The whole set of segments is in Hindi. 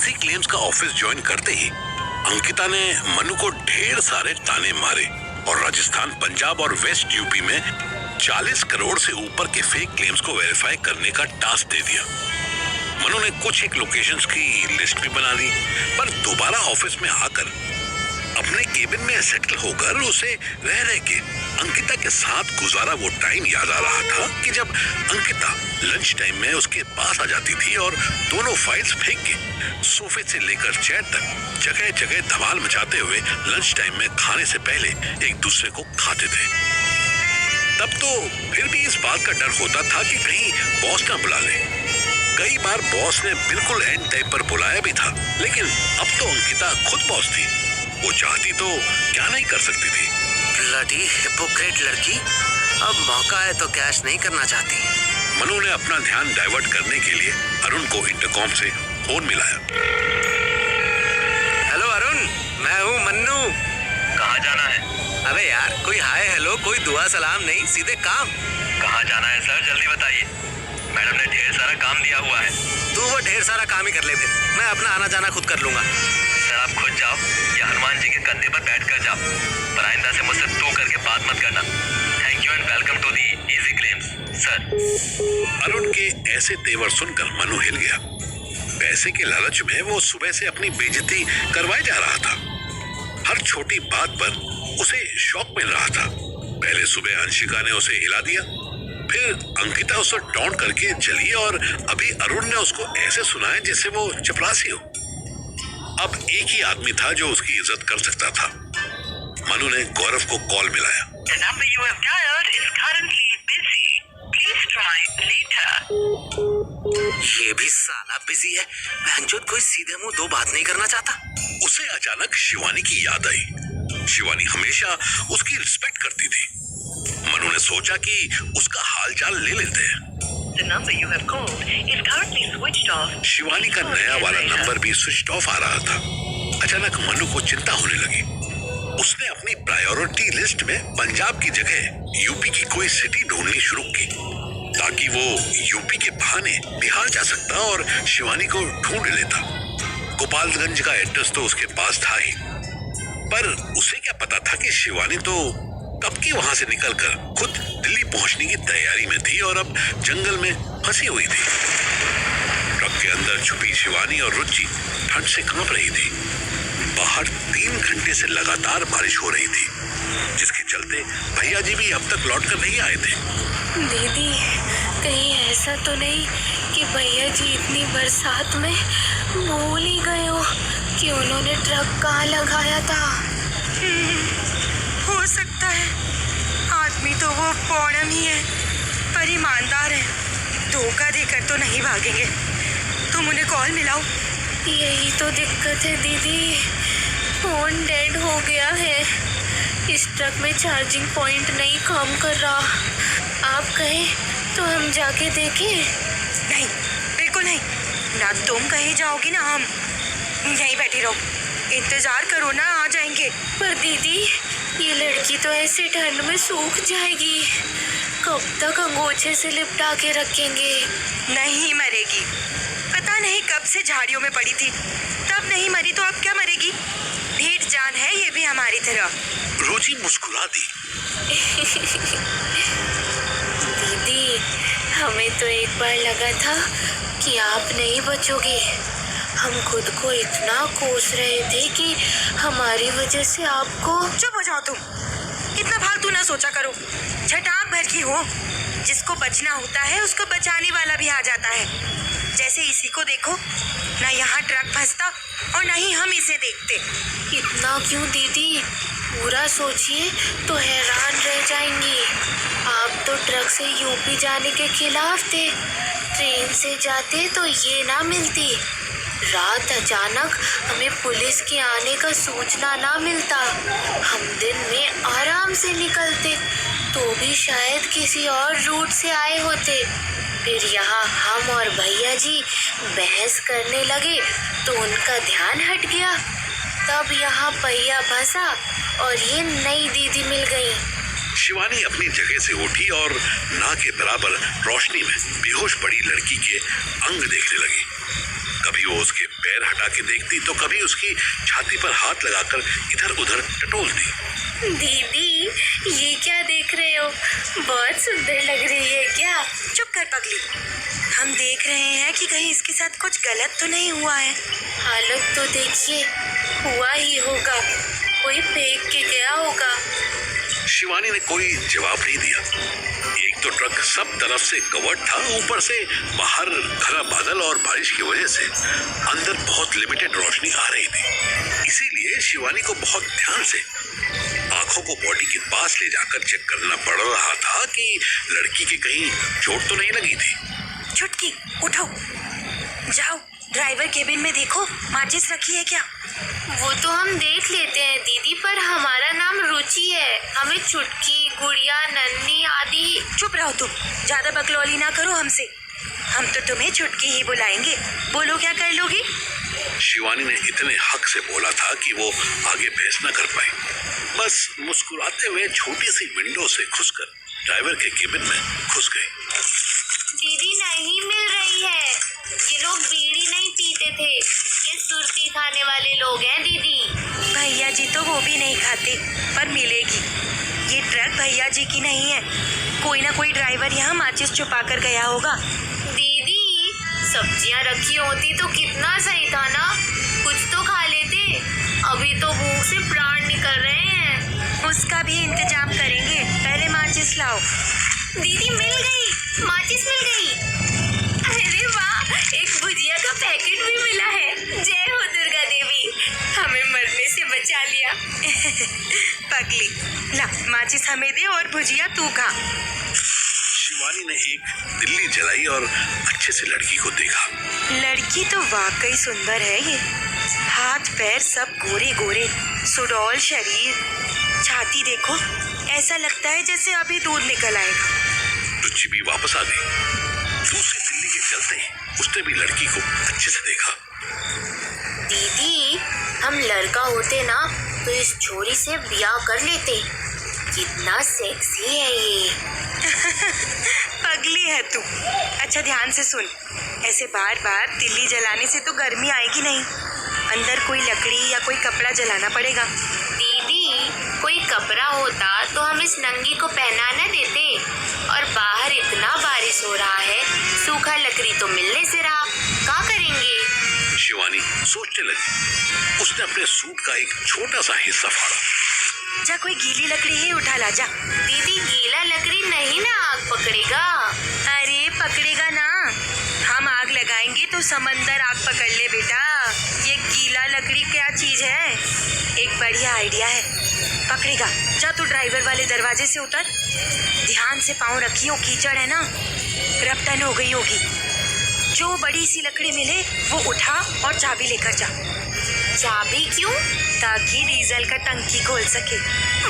इजी क्लेम्स का ऑफिस ज्वाइन करते ही अंकिता ने मनु को ढेर सारे ताने मारे और राजस्थान, पंजाब और वेस्ट यूपी में 40 करोड़ से ऊपर के फेक क्लेम्स को वेरीफाई करने का टास्क दे दिया। मनु ने कुछ एक लोकेशंस की लिस्ट भी बना दी, पर दोबारा ऑफिस में आकर अपने केबिन में सेटल होकर उसे रह रह के अंकिता के साथ गुजारा वो टाइम याद आ रहा था कि जब अंकिता लंच टाइम में उसके पास आ जाती थी और दोनों फाइल्स फेंक के सोफे से लेकर चेयर तक जगह जगह धमाल मचाते हुए लंच टाइम में खाने से पहले एक दूसरे को खाते थे। तब तो फिर भी इस बात का डर होता था कि कहीं बॉस ना बुला ले। कई बार बॉस ने बिल्कुल एंड टाइम पर बुलाया भी था, लेकिन अब तो अंकिता खुद बॉस थी। वो चाहती तो क्या नहीं कर सकती थी। ब्लडी हिपोक्रेट लड़की, अब मौका है तो कैश नहीं करना चाहती। मनु ने अपना ध्यान डाइवर्ट करने के लिए अरुण को इंटरकॉम से फोन मिलाया। हेलो अरुण, मैं हूँ मन्नू। कहाँ जाना है? अबे यार, कोई हाय हेलो, कोई दुआ सलाम नहीं, सीधे काम। कहाँ जाना है सर, जल्दी बताइए। मैडम ने ढेर सारा काम दिया हुआ है। तू वो ढेर सारा काम ही कर ले, फिर मैं अपना आना जाना खुद कर लूंगा। सर आप खुद जाओ या हनुमान जी के कंधे पर बैठ कर जाओ, पर आइंदा से मुझसे तू करके बात मत करना। Thank you and welcome to the easy claims sir. Arun के ऐसे तेवर सुनकर मनु हिल गया। पैसे के लालच में वो सुबह से अपनी बेइज्जती करवाए जा रहा था। हर छोटी बात पर उसे शौक मिल रहा था। पहले सुबह अंशिका ने उसे हिला दिया, फिर अंकिता उसे टॉन्ट करके चली और अभी अरुण ने उसको ऐसे सुनाया जैसे वो चपरासी हो। अब एक ही आदमी था जो उसकी इज्जत कर सकता था। मनु ने गौरव को कॉल मिलाया। The number you have dialed is currently busy. Please try later. ये भी साला बिजी है। बहनचोद कोई सीधे मुंह दो बात नहीं करना चाहता। उसे अचानक शिवानी की याद आई। शिवानी हमेशा उसकी रिस्पेक्ट करती थी। मनु ने सोचा कि उसका हालचाल ले लेते हैं। The number you have called is currently switched off. Shivani का नया वाला नंबर भी स्विच ऑफ आ रहा था। अचानक मनु को चिंता होने लगी। उसने अपनी प्रायोरिटी लिस्ट में पंजाब की जगह यूपी की कोई सिटी ढूंढनी शुरू की, ताकि वो यूपी के बहाने बिहार जा सकता और शिवानी को ढूंढ लेता। गोपालगंज का एड्रेस तो उसके पास था ही, पर उसे क्या पता था कि शिवानी तो कब की वहां से निकलकर खुद दिल्ली पहुंचने की तैयारी में थी और अब जंगल में फंसी हुई थी। ट्रक के अंदर छुपी शिवानी और रुचि ठंड से कांप रही थी। बाहर 3 घंटे से लगातार बारिश हो रही थी, जिसके चलते भैया जी भी अब तक लौट कर नहीं आए थे। दीदी, कहीं ऐसा तो नहीं कि भैया जी इतनी बरसात में भूल ही गए हो कि उन्होंने ट्रक कहाँ लगाया था? हो सकता है। आदमी तो वो पौड़म ही है, पर ईमानदार है। धोखा देकर तो नहीं भागेंगे। तुम उन्हें कॉल मिलाओ। यही तो दिक्कत है दीदी, फोन डेड हो गया है। इस ट्रक में चार्जिंग पॉइंट नहीं काम कर रहा। आप कहें तो हम जाके देखें? नहीं, बिल्कुल नहीं। ना तुम कहीं जाओगी ना हम। यहीं बैठी रहो, इंतजार करो ना, आ जाएंगे। पर दीदी, ये लड़की तो ऐसे ठंड में सूख जाएगी। कब तक अंगोछे से लिपटा के रखेंगे? नहीं मरेगी। पता नहीं कब से झाड़ियों में पड़ी थी, तब नहीं मरी तो अब क्या मरेगी। ढीठ जान है ये भी हमारी तरह। रुचि मुस्कुरा दी। दीदी, हमें तो एक बार लगा था कि आप नहीं बचोगे। हम खुद को इतना कोस रहे थे कि हमारी वजह से आपको। चुप हो जाओ तुम, इतना फालतू ना सोचा करो। छटाक भर की हो, जिसको बचना होता है उसको बचाने वाला भी आ जाता है। जैसे इसी को देखो ना, यहाँ ट्रक फंसता और ना ही हम इसे देखते। इतना क्यों दीदी? पूरा सोचिए तो हैरान रह जाएंगी। आप तो ट्रक से यूपी जाने के खिलाफ थे। ट्रेन से जाते तो ये ना मिलती। रात अचानक हमें पुलिस के आने का सूचना ना मिलता। हम दिन में आराम से निकलते तो भी शायद किसी और रूट से आए होते। फिर यहाँ हम और भैया जी बहस करने लगे तो उनका ध्यान हट गया। तब यहाँ पहिया फंसा और ये नई दीदी मिल गई। शिवानी अपनी जगह से उठी और नाक के बराबर रोशनी में बेहोश पड़ी लड़की के अंग देखने लगी। कभी वो उसके पैर हटा के देखती तो कभी उसकी छाती पर हाथ लगाकर इधर उधर टटोलती। दीदी, ये क्या देख रहे हो? बहुत सुंदर लग रही है क्या? चुप कर पगली, हम देख रहे हैं कि कहीं इसके साथ कुछ गलत तो नहीं हुआ है। हालत तो देखिए, हुआ ही होगा, कोई फेंक के गया होगा। शिवानी ने कोई जवाब नहीं दिया। एक तो ट्रक सब तरफ से कवर्ड था, ऊपर से बाहर घना बादल और बारिश की वजह से अंदर बहुत लिमिटेड रोशनी आ रही थी। इसीलिए शिवानी को बहुत ध्यान से आंखों को बॉडी के पास ले जाकर चेक करना पड़ रहा था कि लड़की की कहीं चोट तो नहीं लगी थी। छुटकी, उठो, जाओ ड्राइवर केबिन में देखो, माचिस रखी है क्या? वो तो हम देख लेते हैं दीदी, पर हमारा नाम रुचि है, हमें छुटकी, गुड़िया, नन्ही आदि। चुप रहो तुम, ज्यादा बकलौली ना करो हमसे। हम तो तुम्हें छुटकी ही बुलाएंगे, बोलो क्या कर लोगी? शिवानी ने इतने हक से बोला था कि वो आगे बहस न कर पाई। बस मुस्कुराते हुए छोटी सी विंडो से घुसकर ड्राइवर के केबिन में घुस गई। दीदी, नहीं मिल रही है। ये लोग बीड़ी नहीं पीते थे, ये सुर्ती खाने वाले लोग हैं दीदी। भैया जी तो वो भी नहीं खाते, पर मिलेगी। ये ट्रक भैया जी की नहीं है, कोई ना कोई ड्राइवर यहाँ माचिस छुपा कर गया होगा। दीदी, सब्जियां रखी होती तो कितना सही था ना, कुछ तो खा लेते। अभी तो भूख से प्राण निकल रहे हैं। उसका भी इंतजाम करेंगे, पहले माचिस लाओ। दीदी, मिल गई, माचिस मिल गई। अरे वाह, एक भुजिया का पैकेट भी मिला है। जय हो दुर्गा देवी, हमें मरने से बचा लिया। पगली, ला माचिस हमें दे और भुजिया तू खा। शिवानी ने एक तिल्ली जलाई और अच्छे से लड़की को देखा। लड़की तो वाकई सुंदर है ये, हाथ पैर सब गोरे गोरे, सुडौल शरीर, छाती देखो, ऐसा लगता है जैसे अभी दूध निकल आएगा। रुचि भी वापस आ गई। दूसरी तिल्ली के चलते उसने भी लड़की को अच्छे से देखा। दीदी, हम लड़का होते ना तो इस छोरी से ब्याह कर लेते। कितना सेक्सी है ये। पगली है तू। अच्छा ध्यान से सुन, ऐसे बार बार तिल्ली जलाने से तो गर्मी आएगी नहीं, अंदर कोई लकड़ी या कोई कपड़ा जलाना पड़ेगा। दीदी, कोई कपड़ा होता तो हम इस नंगी को पहना न देते। और बाहर इतना बारिश हो रहा है, सूखा लकड़ी तो मिलने से रहा, क्या करेंगे? शिवानी सोचने लगी। उसने अपने सूट का एक छोटा सा हिस्सा फाड़ा। जा कोई गीली लकड़ी ही उठा ला जा। दीदी, गीला लकड़ी नहीं ना आग पकड़ेगा। अरे पकड़ेगा ना, हम आग लगाएंगे तो समंदर आग पकड़ ले बेटा। ये गीला लकड़ी क्या चीज है? एक बढ़िया आइडिया है, पकड़ेगा। जा तू ड्राइवर वाले दरवाजे से उतर, ध्यान से पाँव रखियो, कीचड़ है ना, रपटन हो गई होगी। जो बड़ी सी लकड़ी मिले वो उठा और चाबी लेकर जा। चाबी क्यों? ताकि डीजल का टंकी खोल सके।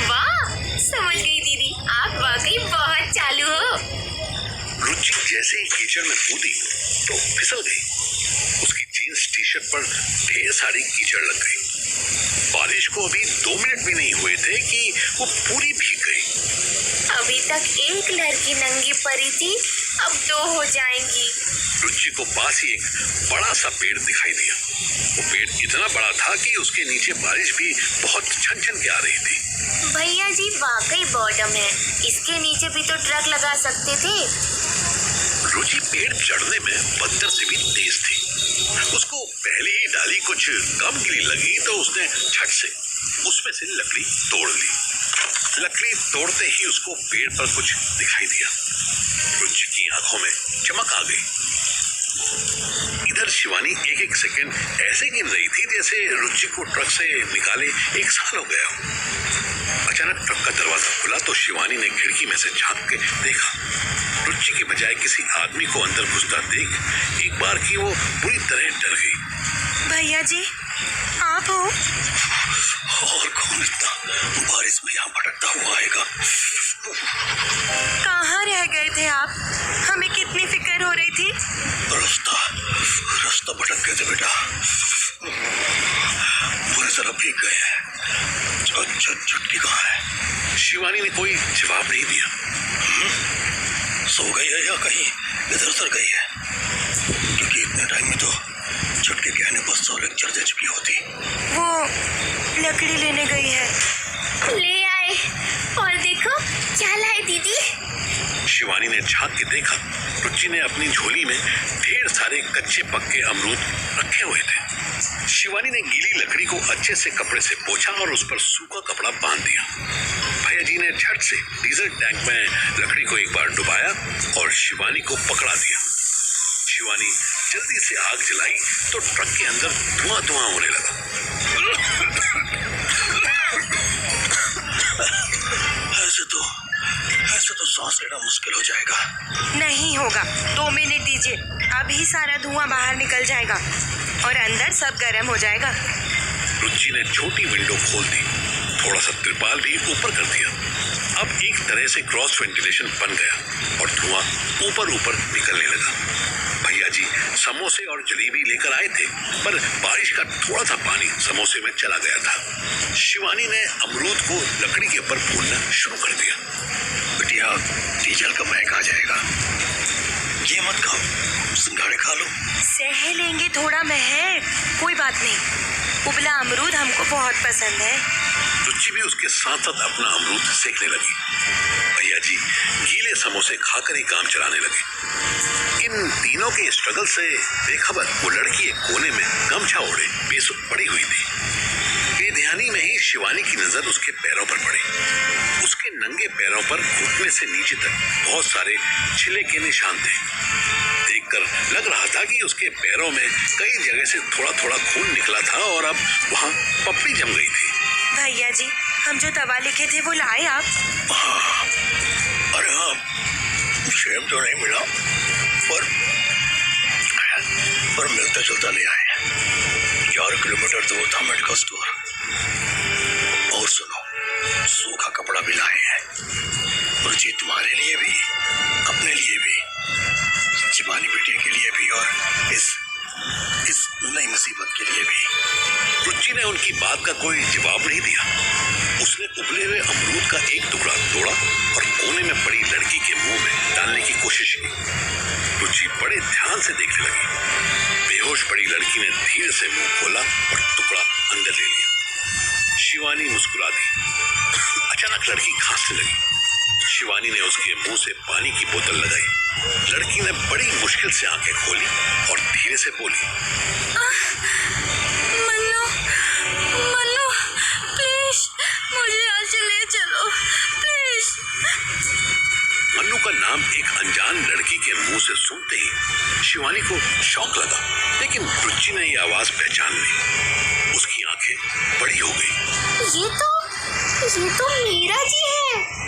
वाह, समझ गई दीदी, आप वाकई बहुत चालू हो। रुचि जैसे ही कीचड़ में कूदी तो फिसल गई। उसकी जीन्स टी शर्ट पर ढेर सारी कीचड़ लग गई। बारिश को अभी 2 मिनट भी नहीं हुए थे कि वो पूरी भीग गई। अभी तक एक लड़की नंगी पड़ी थी, अब 2 हो जाएंगी। रुचि को पास ही एक बड़ा सा पेड़ दिखाई दिया। वो पेड़ इतना बड़ा था कि उसके नीचे बारिश भी बहुत छन-छन के आ रही थी। भैया जी वाकई बॉटम है, इसके नीचे भी तो ट्रक लगा सकते थे। रुचि पेड़ चढ़ने में बंदर से भी तेज थी। उसको पहली ही डाली कुछ कम गिरी लगी तो उसने झट से उसमें से लकड़ी तोड़ ली। लकड़ी तोड़ते ही उसको पेड़ पर कुछ दिखाई दिया। रुचि की आंखों में चमक आ गई। इधर शिवानी एक एक सेकंड ऐसे गिन रही थी जैसे रुचि को ट्रक से निकाले 1 साल हो गया। अचानक ट्रक का दरवाजा खुला तो शिवानी ने खिड़की में से झांक के देखा। रुचि के बजाय किसी आदमी को अंदर घुसता देख एक बार की वो बुरी तरह डर गई। भैया जी, आप हो? और कौन इतना बारिश में यहाँ भटकता हुआ आएगा? कहाँ रह गए थे आप? हमें कितनी फिक्र हो रही थी। रास्ता भटक गए थे बेटा, पूरी तरह भीग गए हैं। छुटकी कहाँ है? शिवानी ने कोई जवाब नहीं दिया। सो गई है या कहीं इधर उधर गई है, क्योंकि इतने टाइम में तो छुटके कहने पर 100 लेक्चर दे चुकी होती। वो लकड़ी लेने गई है। ले आए, और देखो क्या लाए दीदी। शिवानी ने झांक के देखा, रुचि ने अपनी झोली में ढेर सारे कच्चे पक्के अमरूद रखे हुए थे। शिवानी ने गीली लकड़ी को अच्छे से कपड़े से पोंछा और उस पर सूखा कपड़ा बांध दिया। भैया जी ने झट से डीजल टैंक में लकड़ी को एक बार डुबाया और शिवानी को पकड़ा दिया। शिवानी जल्दी से आग जलाई तो ट्रक के अंदर धुआं होने लगा। ऐसे तो सांस लेना मुश्किल हो जाएगा। नहीं होगा, 2 मिनट दीजिए, अभी सारा धुआं बाहर निकल जाएगा और अंदर सब गर्म हो जाएगा। रुचि ने छोटी विंडो खोल दी, थोड़ा सा तिरपाल भी ऊपर कर दिया। अब एक तरह से क्रॉस वेंटिलेशन बन गया और धुआं ऊपर निकलने लगा। भैया जी समोसे और जलेबी लेकर आए थे, पर बारिश का थोड़ा सा पानी समोसे में चला गया था। शिवानी ने अमरूद को लकड़ी के ऊपर भूनना शुरू कर दिया। बिटिया, डीजल का महक आ जाएगा, ये मत खाओ, सिंघाड़े खा लो। सह लेंगे थोड़ा महक, कोई बात नहीं। उबला अमरूद हमको बहुत पसंद है। रुचि भी उसके साथ साथ अपना अमरूद सेकने लगी। भैया जी गीले समोसे खाकर ही काम चलाने लगे। इन तीनों के स्ट्रगल से बेखबर वो लड़की एक कोने में गमछा ओढ़े बेसुध पड़ी हुई थी। बेध्यानी में ही शिवानी की नजर उसके पैरों पर पड़ी। उसके नंगे पैरों पर घुटने से नीचे तक बहुत सारे छिले के निशान थे। देखकर लग रहा था कि उसके पैरों में कई जगह से थोड़ा थोड़ा खून निकला था और अब वहाँ पपड़ी जम गई थी। भैया जी, हम जो दवा लिखे थे वो लाए आप? अरे हाँ, शेम तो नहीं मिला, पर मिलता जुलता ले आए। 4 किलोमीटर दूर था मेडिकल स्टोर। और सुनो, सूखा कपड़ा भी लाए हैं, रुचि तुम्हारे लिए भी, अपने लिए भी, शिवानी बेटी के लिए भी और इस नई मुसीबत के लिए भी। रुचि ने उनकी बात का कोई जवाब नहीं दिया। उसने उबले हुए अमरूद का एक टुकड़ा तोड़ा और कोने में पड़ी लड़की के मुंह में डालने की कोशिश की। रुचि बड़े ध्यान से देखने लगी। बेहोश पड़ी लड़की ने धीरे से मुंह खोला और टुकड़ा अंदर ले लिया। शिवानी मुस्कुरा दी। अचानक लड़की खांसने लगी। शिवानी ने उसके मुंह से पानी की बोतल लगाई। लड़की ने बड़ी मुश्किल से आंखें खोली और धीरे से बोली, मन्नू प्लीज मुझे यहाँ से ले चलो प्लीज। मन्नू का नाम एक अनजान लड़की के मुंह से सुनते ही शिवानी को शौक लगा, लेकिन रुचि ने ये आवाज पहचान ली। उसकी आंखें बड़ी हो गई। ये तो मीरा जी है।